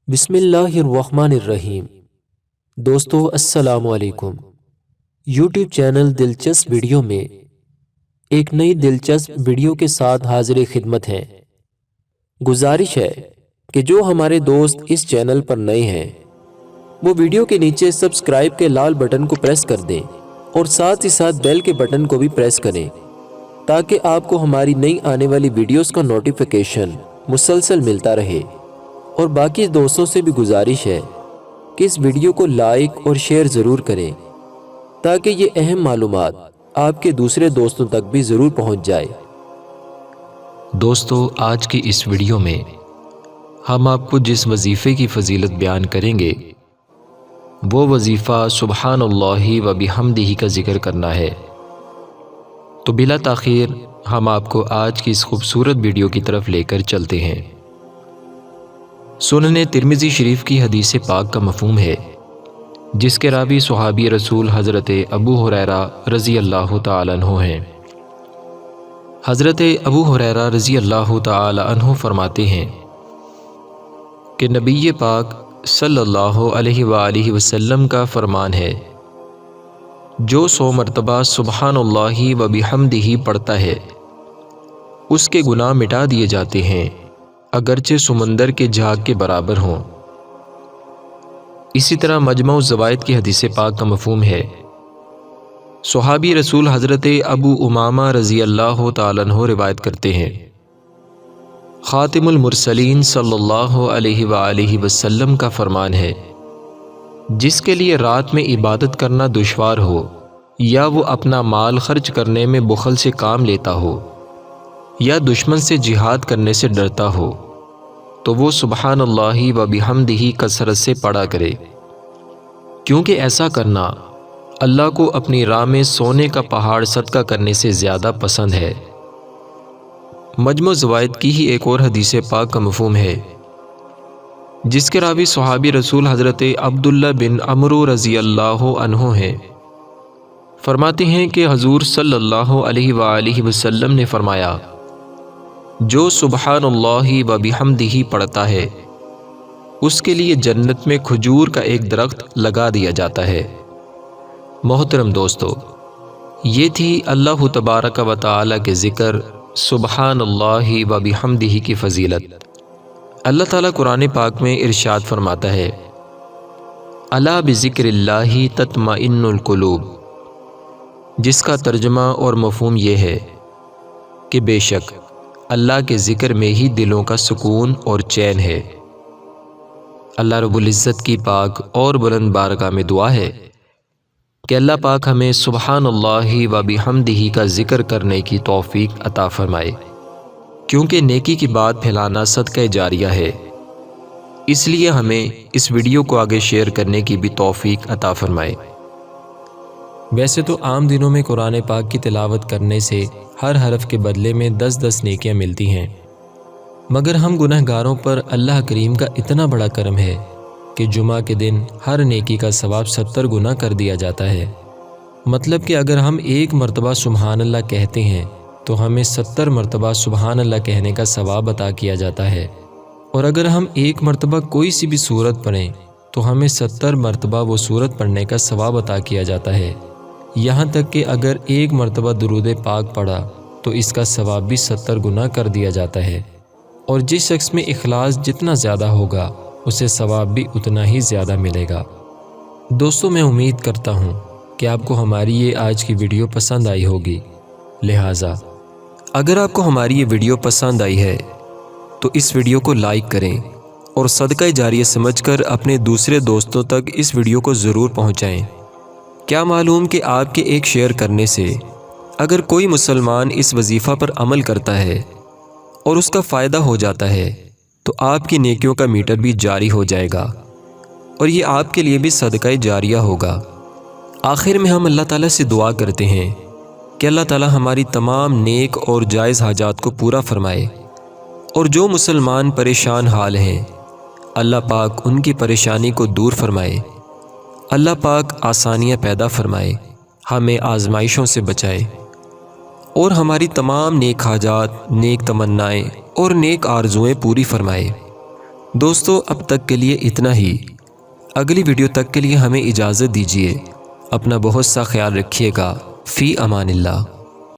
بسم اللہ الرحمن الرحیم۔ دوستو السلام علیکم۔ یوٹیوب چینل دلچسپ ویڈیو میں ایک نئی دلچسپ ویڈیو کے ساتھ حاضر خدمت ہیں۔ گزارش ہے کہ جو ہمارے دوست اس چینل پر نئے ہیں وہ ویڈیو کے نیچے سبسکرائب کے لال بٹن کو پریس کر دیں اور ساتھ ہی ساتھ بیل کے بٹن کو بھی پریس کریں تاکہ آپ کو ہماری نئی آنے والی ویڈیوز کا نوٹیفیکیشن مسلسل ملتا رہے۔ اور باقی دوستوں سے بھی گزارش ہے کہ اس ویڈیو کو لائک اور شیئر ضرور کریں تاکہ یہ اہم معلومات آپ کے دوسرے دوستوں تک بھی ضرور پہنچ جائے۔ دوستو، آج کی اس ویڈیو میں ہم آپ کو جس وظیفے کی فضیلت بیان کریں گے وہ وظیفہ سبحان اللہ و بحمدہ کا ذکر کرنا ہے۔ تو بلا تاخیر ہم آپ کو آج کی اس خوبصورت ویڈیو کی طرف لے کر چلتے ہیں۔ سنن ترمذی شریف کی حدیث پاک کا مفہوم ہے جس کے راوی صحابی رسول حضرت ابو ہریرہ رضی اللہ تعالیٰ عنہ ہیں۔ حضرت ابو ہریرہ رضی اللہ تعالیٰ عنہ فرماتے ہیں کہ نبی پاک صلی اللہ علیہ وآلہ وسلم کا فرمان ہے، جو 100 مرتبہ سبحان اللہ و بحمدہ پڑھتا ہے اس کے گناہ مٹا دیے جاتے ہیں، اگرچہ سمندر کے جھاگ کے برابر ہوں۔ اسی طرح مجمع الزوائد کی حدیث پاک کا مفہوم ہے، صحابی رسول حضرت ابو امامہ رضی اللہ تعالیٰ عنہ روایت کرتے ہیں، خاتم المرسلین صلی اللہ علیہ وآلہ وسلم کا فرمان ہے، جس کے لیے رات میں عبادت کرنا دشوار ہو یا وہ اپنا مال خرچ کرنے میں بخل سے کام لیتا ہو یا دشمن سے جہاد کرنے سے ڈرتا ہو تو وہ سبحان اللہ و بحمدہ کثرت سے پڑھا کرے، کیونکہ ایسا کرنا اللہ کو اپنی راہ میں سونے کا پہاڑ صدقہ کرنے سے زیادہ پسند ہے۔ مجمع الزوائد کی ہی ایک اور حدیث پاک کا مفہوم ہے جس کے راوی صحابی رسول حضرت عبداللہ بن عمرو رضی اللہ عنہ ہیں۔ فرماتے ہیں کہ حضور صلی اللہ علیہ وآلہ وسلم نے فرمایا، جو سبحان اللہ و بحمدہ پڑھتا ہے اس کے لیے جنت میں کھجور کا ایک درخت لگا دیا جاتا ہے۔ محترم دوستو، یہ تھی اللہ تبارک و تعالی کے ذکر سبحان اللہ و بحمدہ کی فضیلت۔ اللہ تعالیٰ قرآن پاک میں ارشاد فرماتا ہے، الا بذکر اللہ تطمئن القلوب، جس کا ترجمہ اور مفہوم یہ ہے کہ بے شک اللہ کے ذکر میں ہی دلوں کا سکون اور چین ہے۔ اللہ رب العزت کی پاک اور بلند بارگاہ میں دعا ہے کہ اللہ پاک ہمیں سبحان اللہ و بحمدہ کا ذکر کرنے کی توفیق عطا فرمائے، کیونکہ نیکی کی بات پھیلانا صدقہ جاریہ ہے، اس لیے ہمیں اس ویڈیو کو آگے شیئر کرنے کی بھی توفیق عطا فرمائے۔ ویسے تو عام دنوں میں قرآن پاک کی تلاوت کرنے سے ہر حرف کے بدلے میں 10 نیکیاں ملتی ہیں، مگر ہم گناہ گاروں پر اللہ کریم کا اتنا بڑا کرم ہے کہ جمعہ کے دن ہر نیکی کا ثواب 70 گنا کر دیا جاتا ہے۔ مطلب کہ اگر ہم 1 مرتبہ سبحان اللہ کہتے ہیں تو ہمیں 70 مرتبہ سبحان اللہ کہنے کا ثواب عطا کیا جاتا ہے، اور اگر ہم 1 مرتبہ کوئی سی بھی سورت پڑھیں تو ہمیں 70 مرتبہ وہ سورت پڑھنے کا ثواب عطا کیا جاتا ہے۔ یہاں تک کہ اگر 1 مرتبہ درود پاک پڑھا تو اس کا ثواب بھی 70 گنا کر دیا جاتا ہے، اور جس شخص میں اخلاص جتنا زیادہ ہوگا اسے ثواب بھی اتنا ہی زیادہ ملے گا۔ دوستو، میں امید کرتا ہوں کہ آپ کو ہماری یہ آج کی ویڈیو پسند آئی ہوگی، لہٰذا اگر آپ کو ہماری یہ ویڈیو پسند آئی ہے تو اس ویڈیو کو لائک کریں اور صدقہ جاریہ سمجھ کر اپنے دوسرے دوستوں تک اس ویڈیو کو ضرور پہنچائیں۔ کیا معلوم کہ آپ کے ایک شیئر کرنے سے اگر کوئی مسلمان اس وظیفہ پر عمل کرتا ہے اور اس کا فائدہ ہو جاتا ہے تو آپ کی نیکیوں کا میٹر بھی جاری ہو جائے گا، اور یہ آپ کے لیے بھی صدقہ جاریہ ہوگا۔ آخر میں ہم اللہ تعالیٰ سے دعا کرتے ہیں کہ اللہ تعالیٰ ہماری تمام نیک اور جائز حاجات کو پورا فرمائے، اور جو مسلمان پریشان حال ہیں اللہ پاک ان کی پریشانی کو دور فرمائے، اللہ پاک آسانیاں پیدا فرمائے، ہمیں آزمائشوں سے بچائے، اور ہماری تمام نیک حاجات، نیک تمنائیں اور نیک آرزوئیں پوری فرمائے۔ دوستو اب تک کے لیے اتنا ہی۔ اگلی ویڈیو تک کے لیے ہمیں اجازت دیجیے۔ اپنا بہت سا خیال رکھیے گا۔ فی امان اللہ۔